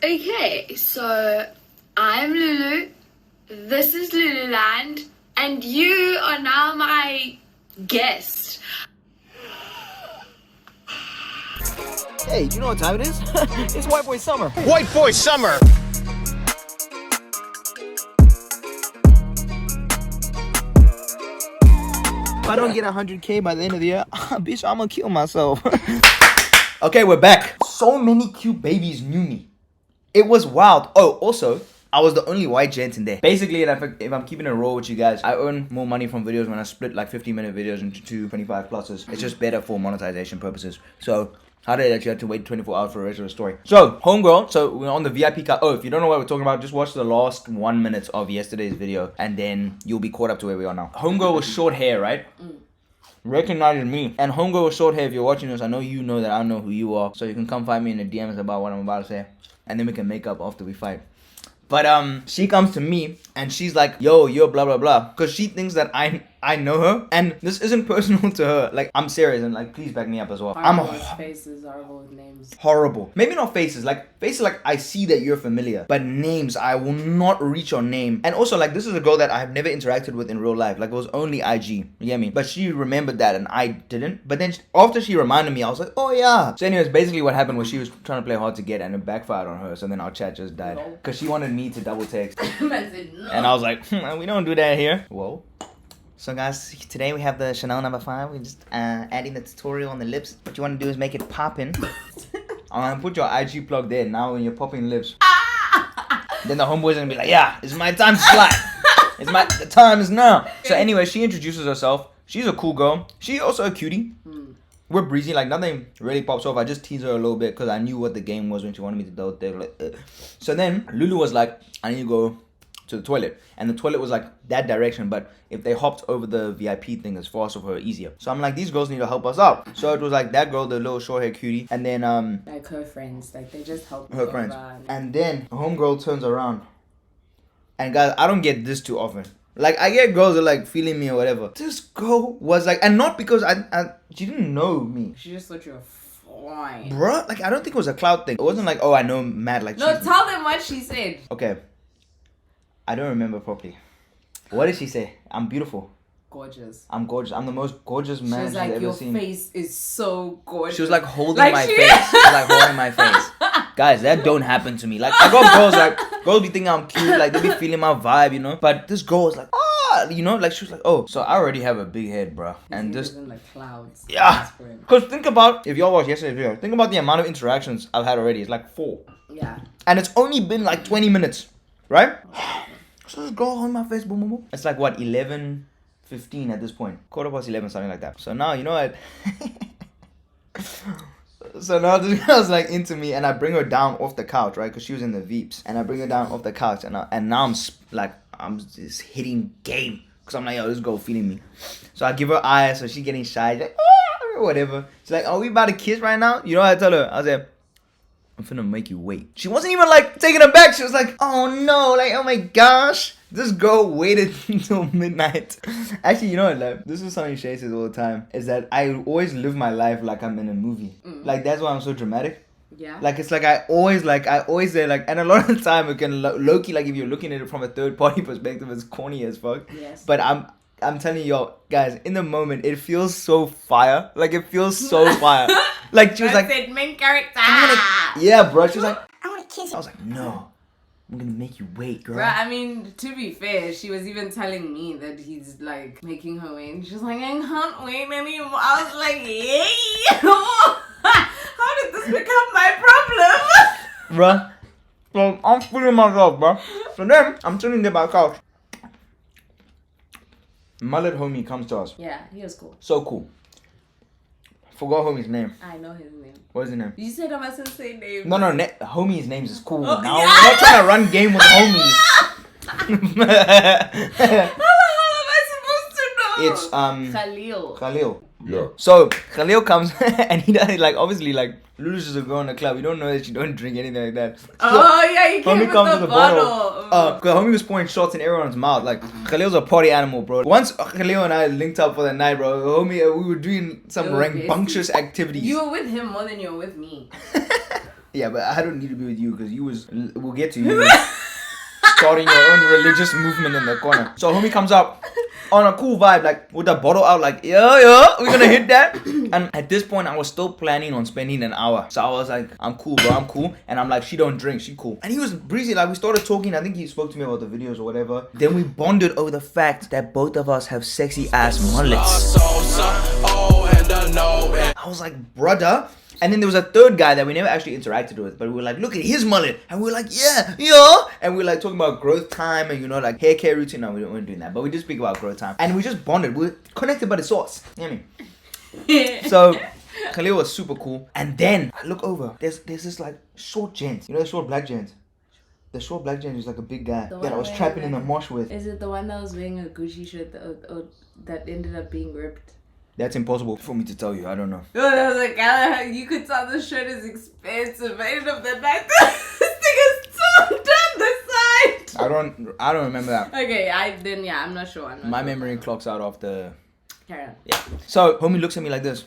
Okay, so I'm Lulu, this is Lululand, and you are now my guest. Hey, do you know what time it is? It's White Boy Summer. White Boy Summer! If I don't get 100K by the end of the year, bitch, I'm gonna kill myself. Okay, we're back. So many cute babies knew me. It was wild. Oh, also, I was the only white gent in there. Basically, if I'm keeping it raw with you guys, I earn more money from videos when I split like 15-minute videos into two 25 pluses. It's just better for monetization purposes. So, how did I actually have to wait 24 hours for a regular story? So, homegirl, so we're on the VIP card. Oh, if you don't know what we're talking about, just watch the last 1 minute of yesterday's video and then you'll be caught up to where we are now. Homegirl was short hair, right? Recognizes me. And homegirl with short hair, if you're watching this, I know you know that I know who you are. So you can come find me in the DMs about what I'm about to say. And then we can make up after we fight. But she comes to me and she's like, yo, you're blah blah blah. Because she thinks that I know her. And this isn't personal to her. Like, I'm serious and like, please back me up as well. Horrible with faces, horrible with names. Horrible. Maybe not faces. Like, faces like I see that you're familiar. But names, I will not reach your name. And also, like, this is a girl that I've never interacted with in real life. Like, it was only IG. You get me? But she remembered that and I didn't. But then after she reminded me, I was like, oh yeah. So anyways, basically what happened was she was trying to play hard to get and it backfired on her. So then our chat just died. Because she wanted me to double text. And I was like, we don't do that here. Whoa. So guys, today we have the Chanel number 5. We're just adding the tutorial on the lips. What you want to do is make it poppin'. Put your IG plug there now when you're popping lips. Then the homeboy's gonna be like, yeah, it's my time to slide. The time is now. So anyway, she introduces herself. She's a cool girl. She's also a cutie. We're breezy, like nothing really pops off. I just teased her a little bit because I knew what the game was when she wanted me to do it. So then Lulu was like, I need to go to the toilet. And the toilet was like that direction, but if they hopped over the VIP thing, it's faster for her, easier. So I'm like, these girls need to help us out. So it was like that girl, the little short hair cutie, and then like her friends, like they just help her friends. And then homegirl turns around. And guys, I don't get this too often. Like, I get girls that are like feeling me or whatever. This girl was like, and not because she didn't know me. She just thought you were fine. Bruh, like, I don't think it was a cloud thing. It wasn't like, oh, I know Matt. Like, no, tell them what she said. Okay. I don't remember properly. What did she say? I'm beautiful. Gorgeous. I'm gorgeous. I'm the most gorgeous man she's like, ever seen. Your face is so gorgeous. She was like holding my face. She was like holding my face. Guys, that don't happen to me. Like, I got girls like, girls be thinking I'm cute. Like, they be feeling my vibe, you know? But this girl was like, you know? Like, she was like, oh. So I already have a big head, bro. And just in the clouds. Yeah. Because think about, if y'all watched yesterday's video, think about the amount of interactions I've had already. It's like 4. Yeah. And it's only been like 20 minutes. Right? So this girl on my face, boom, boom, boom. It's like what, 11:15 at this point. 11:15, something like that. So now, you know what? So now this girl's like into me and I bring her down off the couch, right? Because she was in the Veeps. And I bring her down off the couch and now I'm just hitting game. Because I'm like, yo, this girl feeling me. So I give her eyes, so she's getting shy. She's like, oh, whatever. She's like, are we about to kiss right now? You know what I tell her? I said, I'm finna make you wait. She wasn't even like taking it back. She was like, oh no, like, oh my gosh. This girl waited until midnight. Actually, you know what, like, this is something Shay says all the time, is that I always live my life like I'm in a movie. Like, that's why I'm so dramatic. Yeah. Like, it's like I always say, like, and a lot of the time it can low-key, like, if you're looking at it from a third-party perspective, it's corny as fuck. Yes. But I'm telling y'all, guys, in the moment, it feels so fire. Like, it feels so fire. Like, she was like, main character. Yeah, bro. She was like, I want to kiss you. I was like, no. I'm gonna make you wait, girl. Bro, I mean, to be fair, she was even telling me that he's like making her wait. And she's like, I can't wait anymore. I was like, yay! How did this become my problem? Bruh. So I'm feeling myself, bro. So then I'm sitting there by the couch. My little homie comes to us. Yeah, he was cool. So cool. Forgot homie's name. I know his name. What is his name? You said I mustn't say names. No, homie's names is cool. Oh, now yeah. we're not trying to run game with homies. How the hell am I supposed to know? It's Khalil. Yeah. So Khalil comes and he does like obviously like Lulu's just a girl in the club. You don't know that she don't drink anything like that. So, oh yeah, you came with the bottle. Cause homie was pouring shots in everyone's mouth. Like Khalil's a party animal, bro. Once Khalil and I linked up for the night, bro, homie, we were doing some rambunctious activities. You were with him more than you were with me. Yeah, but I don't need to be with you because we'll get to you starting your own religious movement in the corner. So homie comes up on a cool vibe, like with the bottle out, like yeah, we're gonna hit that. And at this point, I was still planning on spending an hour. So I was like, I'm cool, bro, I'm cool. And I'm like, she don't drink, she cool. And he was breezy, like we started talking. I think he spoke to me about the videos or whatever. Then we bonded over the fact that both of us have sexy ass mullets. I was like, brother. And then there was a third guy that we never actually interacted with, but we were like, look at his mullet. And we were like, yeah. And we were like talking about growth time and, you know, like hair care routine. No, we weren't doing that, but we did speak about growth time. And we just bonded. We were connected by the sauce. You know what I mean? So Khalil was super cool. And then I look over. There's this like short gent. You know the short black gent? The short black gent is like a big guy that I was trapping in the mosh with. Is it the one that was wearing a Gucci shirt that ended up being ripped? That's impossible for me to tell you. I don't know. No, that was like, you could tell the shirt is expensive. But end of the night, this thing is so down the side. I don't remember that. Okay, I'm not sure. My memory clocks out after. Carry on. Yeah. So homie looks at me like this.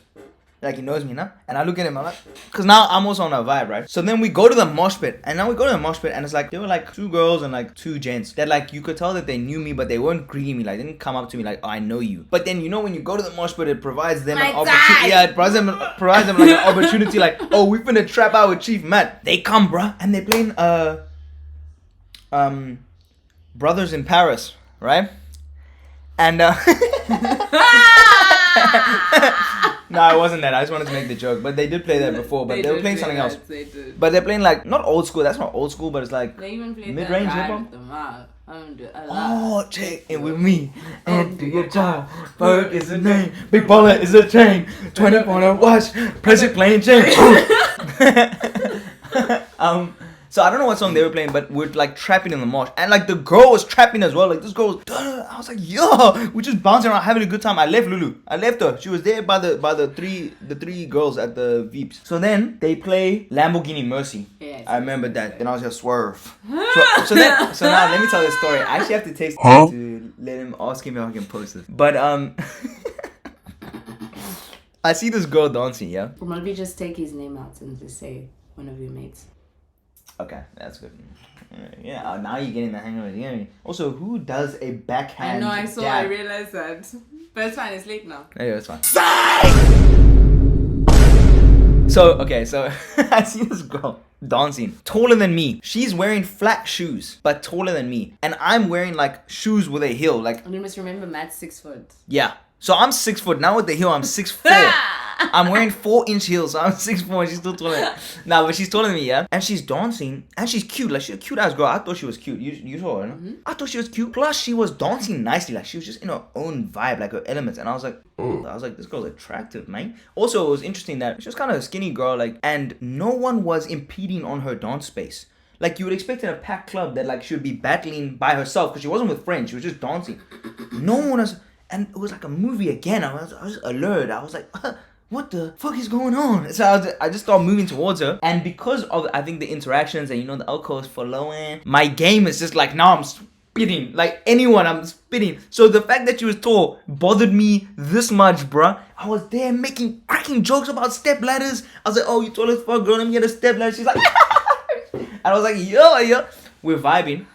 Like he knows me, nah? And I look at him, I'm like, because now I'm also on a vibe, right? So then we go to the mosh pit. And now we go to the mosh pit and it's like, there were like 2 girls and like 2 gents. That like, you could tell that they knew me, but they weren't greeting me. Like, they didn't come up to me like, oh, I know you. But then, you know, when you go to the mosh pit, it provides them an opportunity. Yeah, it provides them like an opportunity like, oh, we finna trap out with Chief Matt. They come, bruh. And they playing, Brothers in Paris, right? And, no, it wasn't that. I just wanted to make the joke. But they did play that before. But they were playing something else. They did. But they're playing like, not old school. That's not old school, but it's like they even played mid-range hip-hop. Oh, check in with me and do your job. Berg is a name. Big baller is a chain. 20-point watch. Pressure playing chain. So I don't know what song they were playing, but we're like trapping in the mosh. And like the girl was trapping as well. Like this girl was, I was like, yo, we're just bouncing around having a good time. I left Lulu. I left her. She was there by the three girls at the Veeps. So then they play Lamborghini Mercy. Yeah, I remember that. Then I was just swerve. So now let me tell this story. I actually have to text him to let him ask him if I can post it. But I see this girl dancing, yeah? Or maybe just take his name out and just say one of your mates. Okay, that's good. Yeah, now you're getting the hang of it. You know what I mean? Also, who does a backhand? I know, I realized that. But it's fine, it's late now. Yeah, it's fine. So I see this girl dancing, taller than me. She's wearing flat shoes, but taller than me. And I'm wearing like shoes with a heel. Like, and you must remember Matt's 6 foot. Yeah. So I'm 6 foot. Now with the heel, I'm 6'4". I'm wearing 4-inch heels, so I'm 6'4". She's still taller. Nah, but she's taller than me, yeah? And she's dancing, and she's cute. Like, she's a cute ass girl. I thought she was cute. You saw her, no? Mm-hmm. I thought she was cute. Plus, she was dancing nicely. Like, she was just in her own vibe, like her elements. And I was like, this girl's attractive, man. Also, it was interesting that she was kind of a skinny girl, like, and no one was impeding on her dance space. Like, you would expect in a packed club that, like, she would be battling by herself because she wasn't with friends. She was just dancing. No one was... And it was like a movie again. I was alert. I was like, what the fuck is going on? So I just started moving towards her. And because of, I think, the interactions and, you know, the alcohol is flowing, my game is just like, now I'm spitting. Like anyone, I'm spitting. So the fact that she was tall bothered me this much, bruh. I was there cracking jokes about step ladders. I was like, oh, you tall as fuck, girl. Let me get a step ladder. She's like, and I was like, yo. We're vibing.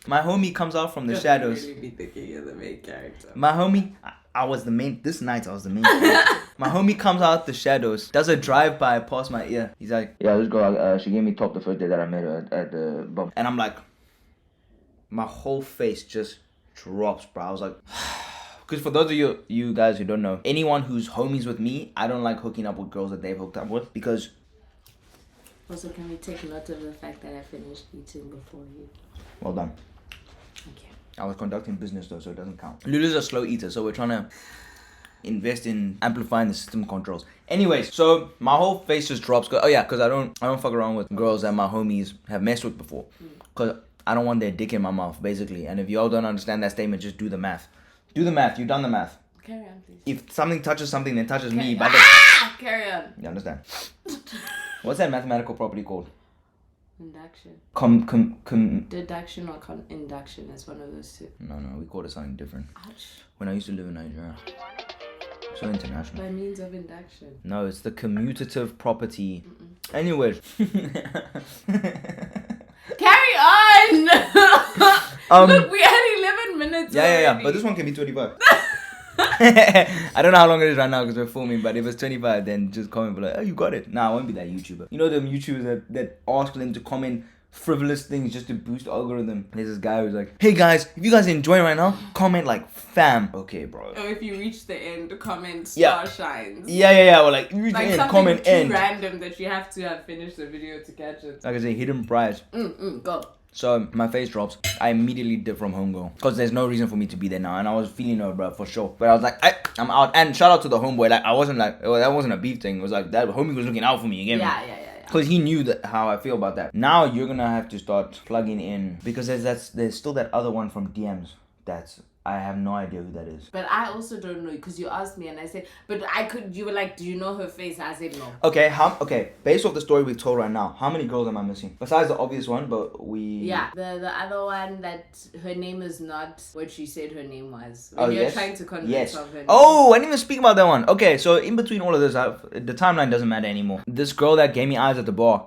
My homie comes out from the shadows. Really be thinking you're the main character. My homie, I was the main. This night I was the main character. My homie comes out the shadows, does a drive-by past my ear. He's like, yeah, this girl, she gave me top the first day that I met her at the bump. And I'm like, my whole face just drops, bro. I was like, because for those of you guys who don't know, anyone who's homies with me, I don't like hooking up with girls that they've hooked up with because. Also, can we take note of the fact that I finished eating before you? Well done. Okay. I was conducting business though, so it doesn't count. Lulu's a slow eater, so we're trying to invest in amplifying the system controls. Anyways, so my whole face just drops. Because I don't fuck around with girls that my homies have messed with before. Because I don't want their dick in my mouth, basically. And if y'all don't understand that statement, just do the math. Do the math. You've done the math. Carry on, please. If something touches something, then touches me. Carry on. You understand? What's that mathematical property called? Induction. Deduction or induction is one of those two. No, we called it something different. Ouch. When I used to live in Nigeria. So international. By means of induction. No, it's the commutative property. Anyways. Carry on! Look, we had 11 minutes Yeah. already. But this one can be 25. I don't know how long it is right now because we're filming, but if it's 25, then just comment below. Oh, you got it. Nah, I won't be that YouTuber. You know them YouTubers that ask them to comment frivolous things just to boost the algorithm. There's this guy who's like, hey guys, if you guys are enjoying right now, comment like fam. Okay, bro. Or if you reach the end, comment Yeah. star shines. Yeah. Or like, you Like can something comment too end. random that you have to have finished the video to catch it. Like I say, hidden prize. Go. So my face drops. I immediately dip from homegirl because there's no reason for me to be there now, and I was feeling her, bro, for sure. But I was like, I'm out. And shout out to the homeboy. Like I wasn't like, that wasn't a beef thing. It was like that homie was looking out for me. You get me? Yeah. Because he knew that how I feel about that. Now you're gonna have to start plugging in because there's still that other one from DMs that's I have no idea who that is. But I also don't know because you asked me and I said, but I could. You were like, do you know her face? I said no. Okay, based off the story we've told right now, how many girls am I missing? Besides the obvious one, but Yeah, the other one that her name is not what she said her name was. Oh, When you're yes? trying to convince Yes. of her name. Oh, I didn't even speak about that one. Okay, so in between all of this, the timeline doesn't matter anymore. This girl that gave me eyes at the bar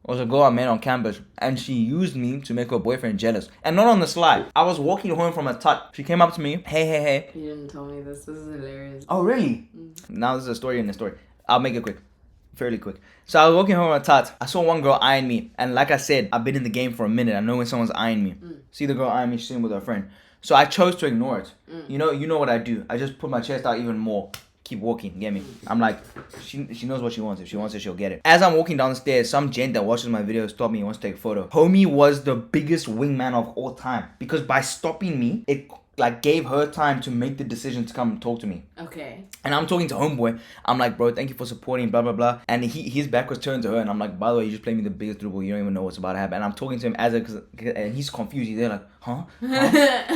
was a girl I met on campus, and she used me to make her boyfriend jealous. And not on the sly. I was walking home from a tut. She came up to me, hey. You didn't tell me this. This is hilarious. Oh, really? Now this is a story in the story. I'll make it quick. Fairly quick. So I was walking home from a tut. I saw one girl eyeing me. And like I said, I've been in the game for a minute. I know when someone's eyeing me. See the girl eyeing me, she's sitting with her friend. So I chose to ignore it. You know what I do. I just put my chest out even more. Keep walking, get me? I'm like, she knows what she wants. If she wants it, she'll get it. As I'm walking down the stairs, some gent that watches my videos stopped me and wants to take a photo. Homie was the biggest wingman of all time. Because by stopping me, it like gave her time to make the decision to come and talk to me. Okay. And I'm talking to homeboy. I'm like, bro, thank you for supporting, blah, blah, blah. And his back was turned to her. And I'm like, by the way, you just played me the biggest dribble. You don't even know what's about to happen. And I'm talking to him and he's confused. He's there like, huh?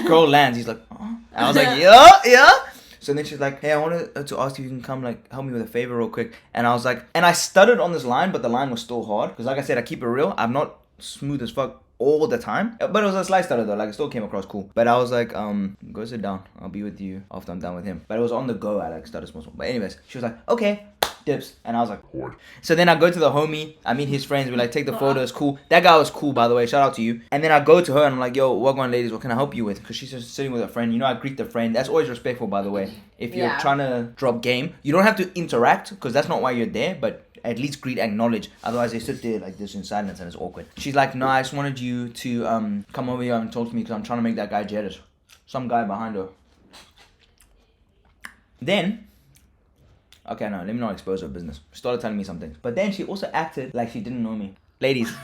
Girl lands. He's like, huh? And I was like, yeah. So then she's like, hey, I wanted to ask if you can come like help me with a favor real quick. And I was like, and I stuttered on this line, but the line was still hard. Because like I said, I keep it real. I'm not smooth as fuck all the time. But it was a slight stutter though. Like it still came across cool. But I was like, go sit down. I'll be with you after I'm done with him. But it was on the go. I like stuttered small. But anyways, she was like, okay. Dips. And I was like, what? So then I go to the homie. I meet his friends. We like take the photos. Cool. That guy was cool, by the way. Shout out to you. And then I go to her and I'm like, yo, what going on, ladies? What can I help you with? Because she's just sitting with a friend. You know, I greet the friend. That's always respectful, by the way. If you're trying to drop game, you don't have to interact because that's not why you're there. But at least greet, acknowledge. Otherwise, they sit there like this in silence and it's awkward. She's like, no, I just wanted you to come over here and talk to me because I'm trying to make that guy jealous. Some guy behind her. Then... Okay, no, let me not expose her business. She started telling me some things. But then she also acted like she didn't know me. Ladies.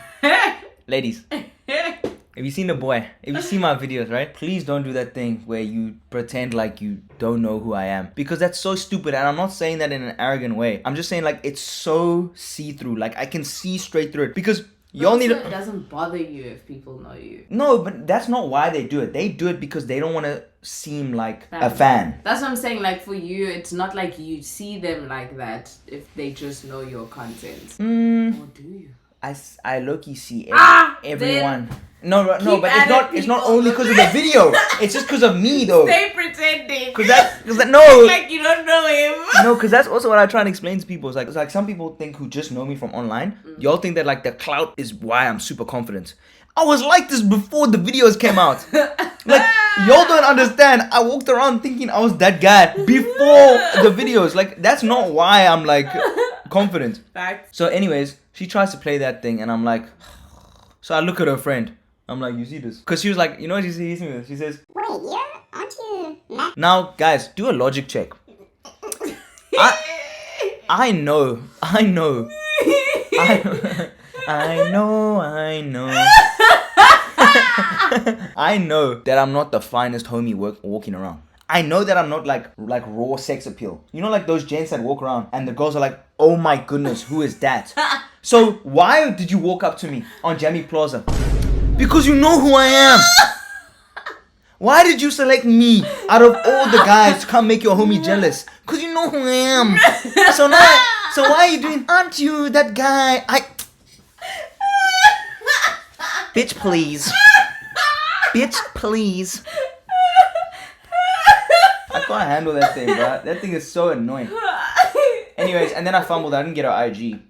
Ladies. If you seen the boy, if you see my videos, right? Please don't do that thing where you pretend like you don't know who I am. Because that's so stupid. And I'm not saying that in an arrogant way. I'm just saying like it's so see-through. Like I can see straight through it. Because y'all need to... It doesn't bother you if people know you. No, but that's not why they do it. They do it because they don't want to seem like a fan. That's what I'm saying. Like for you, it's not like you see them like that if they just know your content. Or do you? I low-key see then everyone. No, but it's not people. only because of the video. It's just because of me though. Stay pretending. Cause that no. Like you don't know him. No, because that's also what I try and explain to people. It's like some people think who just know me from online. Y'all think that like the clout is why I'm super confident. I was like this before the videos came out. Like y'all don't understand. I walked around thinking I was that guy before the videos. Like that's not why I'm like confident. Facts. So anyways, she tries to play that thing and I'm like, so I look at her friend. I'm like, you see this? Because she was like, you know what she sees me with? She says, wait, aren't you Matt? Now, guys, do a logic check. I know. I know that I'm not the finest homie walking around. I know that I'm not like raw sex appeal. You know, like those gents that walk around and the girls are like, oh my goodness, who is that? So why did you walk up to me on Jamie Plaza? Because you know who I am. Why did you select me out of all the guys to come make your homie jealous? Because you know who I am. So why are you doing, aren't you that guy? Bitch, please. Bitch, please. I can't handle that thing, bro. That thing is so annoying. Anyways, and then I fumbled. I didn't get her IG.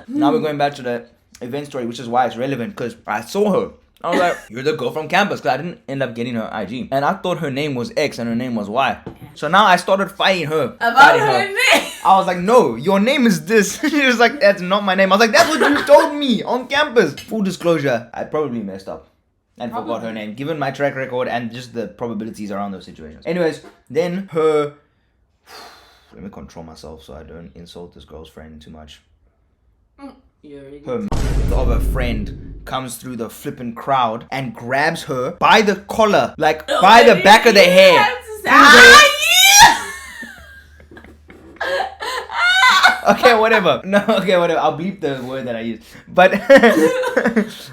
Now we're going back to the event story, which is why it's relevant, because I saw her. I was like, you're the girl from campus, because I didn't end up getting her IG. And I thought her name was X and her name was Y. So now I started fighting her. About her name? I was like, no, your name is this. She was like, that's not my name. I was like, that's what you told me on campus. Full disclosure, I probably messed up and forgot her name, given my track record and just the probabilities around those situations. Anyways, then her... Let me control myself so I don't insult this girl's friend too much. Her of a friend comes through the flipping crowd and grabs her by the collar, like by the back of the hair. Okay, whatever. No, okay, whatever. I'll bleep the word that I used. But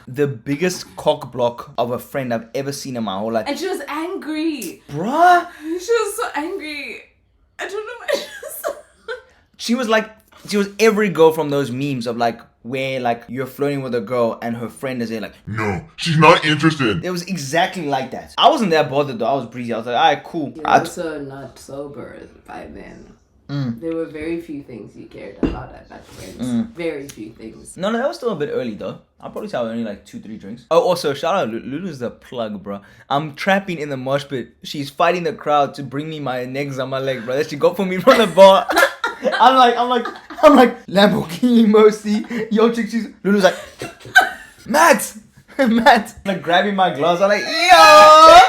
the biggest cock block of a friend I've ever seen in my whole life. And she was angry. Bruh. She was so angry. I don't know why she was like, she was every girl from those memes of like, where like you're flirting with a girl and her friend is there like, no, she's not interested. It was exactly like that. I wasn't that bothered though. I was breezy. I was like, alright, cool. You're also not sober by then. There were very few things you cared about at that point. Very few things. No, that was still a bit early though. I'll probably say I was only like 2-3 drinks. Oh, also shout out Lulu's the plug, bro. I'm trapping in the mosh pit. She's fighting the crowd to bring me my necks on my leg, bro. That she got for me from the bar. I'm like Lamborghini Mercy. Yo, chick, Lulu's like, Matt, like grabbing my gloves. I'm like, yo.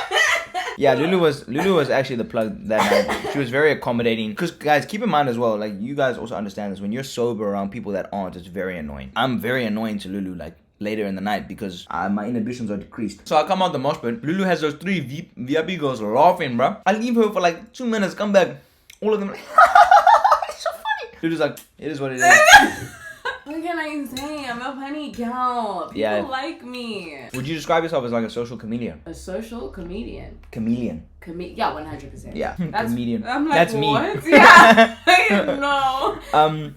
Yeah, Lulu was actually the plug that night. She was very accommodating. Because guys, keep in mind as well, like you guys also understand this. When you're sober around people that aren't, it's very annoying. I'm very annoying to Lulu, like later in the night, because my inhibitions are decreased. So I come out the mosh pit. Lulu has those 3 VIP girls laughing, bro. I leave her for like 2 minutes, come back. All of them like, it's so funny. Lulu's like, it is what it is. What can I say? I'm a funny gal. People like me. Would you describe yourself as like a social chameleon? A social comedian. Chameleon. Yeah, 100%. Yeah, that's, comedian. I'm like, that's what? me. Yeah, no.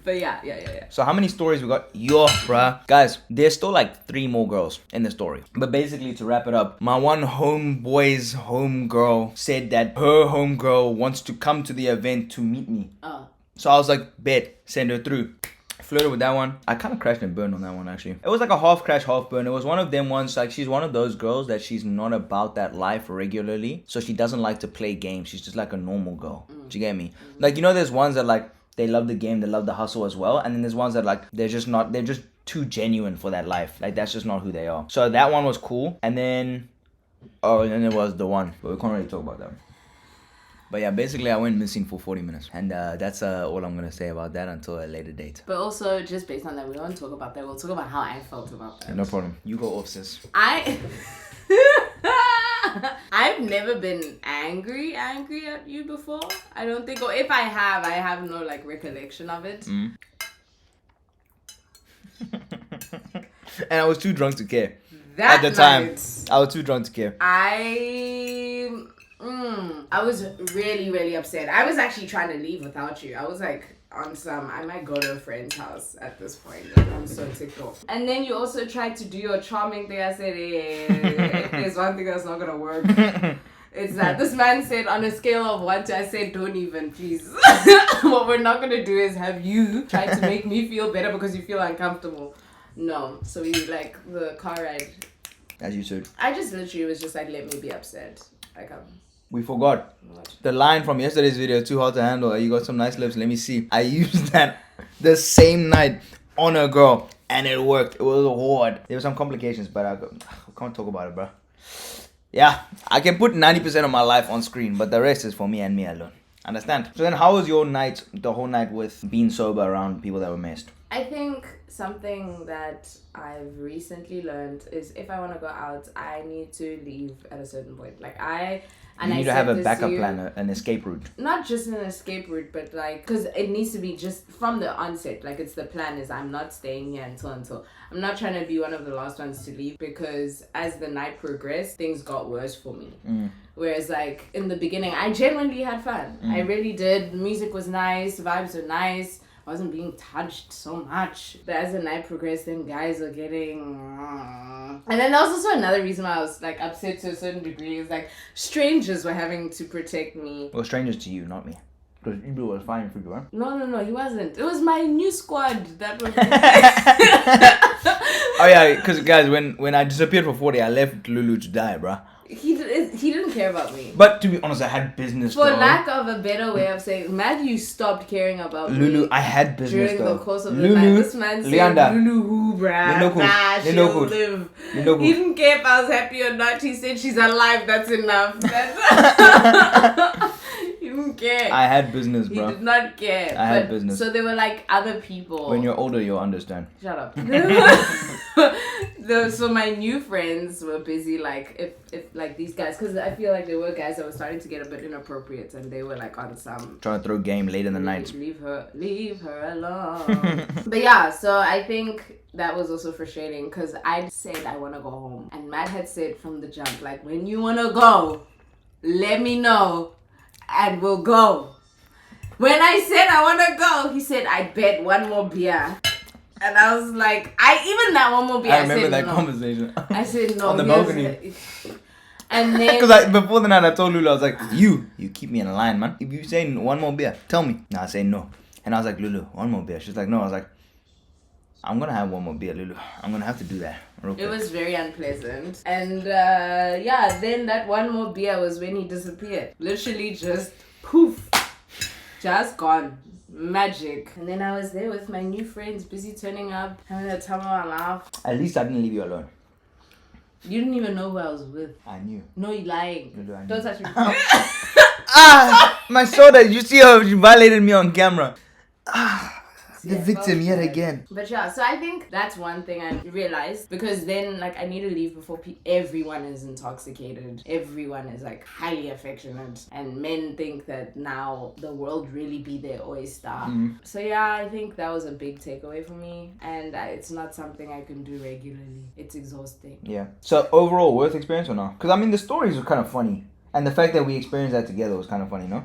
But yeah. So how many stories we got? Yo, bruh. Guys, there's still like 3 more girls in the story. But basically, to wrap it up, my one homeboy's homegirl said that her homegirl wants to come to the event to meet me. So I was like, bet, send her through. Flirted with that one. I kind of crashed and burned on that one actually. It was like a half crash, half burn. It was one of them ones, like she's one of those girls that she's not about that life regularly. So she doesn't like to play games. She's just like a normal girl. Do you get me? Like, you know, there's ones that like, they love the game, they love the hustle as well. And then there's ones that like, they're just too genuine for that life. Like, that's just not who they are. So that one was cool. And then, and then there was the one, but we can't really talk about that. But yeah, basically I went missing for 40 minutes. And that's all I'm going to say about that until a later date. But also, just based on that, we don't talk about that. We'll talk about how I felt about that. No problem. You go off, sis. I've never been angry at you before. I don't think, or if I have no like recollection of it. And I was too drunk to care. That at the time, I was too drunk to care. I was really, really upset. I was actually trying to leave without you. I was like, I might go to a friend's house at this point. Like, I'm so ticked off. And then you also tried to do your charming thing. I said, if there's one thing that's not gonna work, it's that this man said on a scale of 1 to, I said, don't even, please. What we're not gonna do is have you try to make me feel better because you feel uncomfortable. No. So we like the car ride. As you said. I just literally was just like, let me be upset. Like, we forgot the line from yesterday's video, too hot to handle. You got some nice lips, let me see. I used that the same night on a girl and it worked. It was hard. There were some complications, but I can't talk about it, bro. Yeah, I can put 90% of my life on screen, but the rest is for me and me alone. Understand? So then how was your night, the whole night, with being sober around people that were messed? I think something that I've recently learned is if I want to go out, I need to leave at a certain point. Like you need to have a backup plan, an escape route. Not just an escape route, but like, because it needs to be just from the onset. Like, it's the plan is I'm not staying here until. I'm not trying to be one of the last ones to leave, because as the night progressed, things got worse for me. Whereas like in the beginning, I genuinely had fun. I really did. The music was nice, vibes were nice. I wasn't being touched so much. But as the night progressed, then guys are getting And then there was also another reason why I was like upset to a certain degree. Is like strangers were having to protect me. Well, strangers to you, not me. Because Ibu was fine for you, right? No, he wasn't. It was my new squad that was. Oh yeah, because guys, when I disappeared for 40, I left Lulu to die, bruh. He didn't care about me. But to be honest, I had business. For though. lack of a better way of saying, Matt, you stopped caring about Lulu, me I had business during though. the course of Lulu, the night. This man said, Leander, Lulu who, bruh? Lulu, Nah, she'll Lulu, live. Lulu. He didn't care if I was happy or not. He said she's alive. That's enough. He didn't care. I had business, He bro. did not care. I had business. So there were like other people. When you're older, you'll understand. Shut up. So my new friends were busy like if like these guys, because I feel like there were guys that were starting to get a bit inappropriate, and they were like on some Trying to throw game late in the night. leave her alone. But yeah, so I think that was also frustrating because I said I want to go home, and Matt had said from the jump, like, when you want to go, let me know and we'll go. When I said I want to go, he said, I bet one more beer. And I was like, even that one more beer, I remember said that no. conversation. I said no. On the balcony. And then Because before the night, I told Lulu, I was like, you keep me in line, man. If you say one more beer, tell me. No, I say no. And I was like, Lulu, one more beer. She's like, no. I was like, I'm going to have one more beer, Lulu. I'm going to have to do that. Real quick. it was very unpleasant. And yeah, then that one more beer was when he disappeared. Literally just poof. Just gone. Magic. And then I was there with my new friends, busy turning up, having the time of my life. At least I didn't leave you alone. You didn't even know who I was with. I knew. No, you're lying. Lulu, I knew. Don't touch me. My soda, you see how she violated me on camera. The Yeah, victim yet okay. again. But yeah, so I think that's one thing I realized, because then like I need to leave before everyone is intoxicated. Everyone is like highly affectionate, and men think that now the world really be their oyster. So yeah, I think that was a big takeaway for me, and it's not something I can do regularly. It's exhausting. Yeah. So overall, worth experience or not? Because I mean, the stories were kind of funny, and the fact that we experienced that together was kind of funny, no?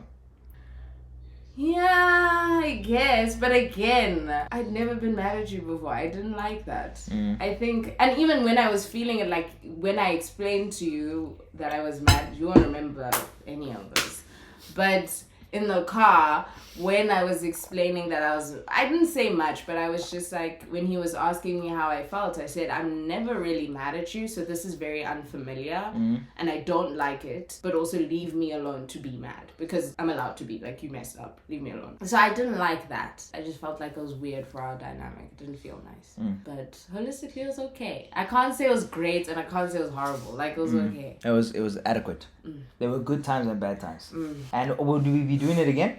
Yeah, I guess. But again, I'd never been mad at you before. I didn't like that. I think, and even when I was feeling it, like when I explained to you that I was mad, you won't remember any of this. But in the car, when I was explaining that I didn't say much, but I was just like, when he was asking me how I felt, I said, I'm never really mad at you, so this is very unfamiliar, and I don't like it, but also leave me alone to be mad, because I'm allowed to be, like, you messed up, leave me alone. So I didn't like that. I just felt like it was weird for our dynamic. It didn't feel nice. But holistically, it was okay. I can't say it was great, and I can't say it was horrible. Like, it was okay. It was adequate. There were good times and bad times. And would we be doing it again?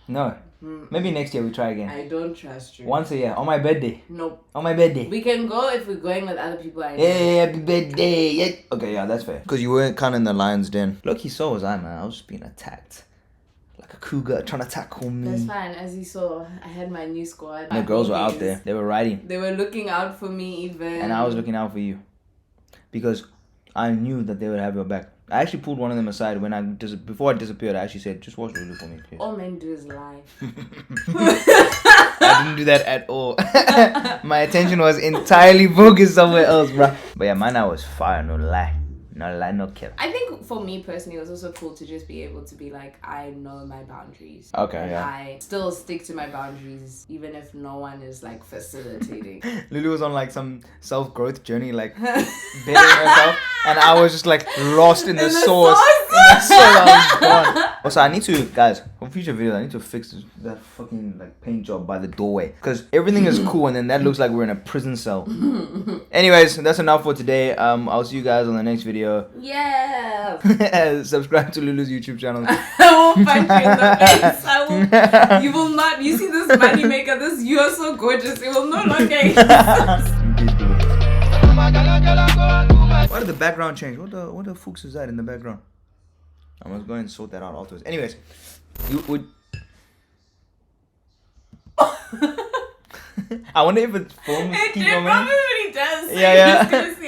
No. Maybe next year we try again. I don't trust you. Once a year. On my birthday. Nope. On my birthday. We can go if we're going with other people I know. Yeah, happy birthday. Yeah. Okay, yeah, that's fair. Because you weren't kind of in the lion's den. Look, so was I, man. I was just being attacked. Like a cougar trying to tackle me. That's fine. As you saw, I had my new squad. The girls were out there. They were riding. They were looking out for me even. And I was looking out for you. Because I knew that they would have your back. I actually pulled one of them aside before I disappeared. I actually said, just watch Lulu for me, please. All men do is lie. I didn't do that at all. My attention was entirely focused somewhere else, bro. But yeah, my night was fire, no lie. No lie, no cap. I think for me personally, it was also cool to just be able to be like, I know my boundaries. Okay, and yeah. I still stick to my boundaries, even if no one is like facilitating. Lulu was on like some self-growth journey, like bettering herself, and I was just like lost in the sauce. I was gone. Also, I need to, guys, for future videos, I need to fix that fucking like paint job by the doorway, because everything is cool, and then that looks like we're in a prison cell. Anyways, that's enough for today. I'll see you guys on the next video. Yeah. Subscribe to Lulu's YouTube channel. I will punch you in the face. I will. You will not. You see this money maker. This, you are so gorgeous. It will no longer exist. Why did the background change? What the fucks is that in the background? I must go and sort that out afterwards. Anyways, you would. I wonder if it's phone keep It on. probably does. Yeah, yeah. You're just gonna see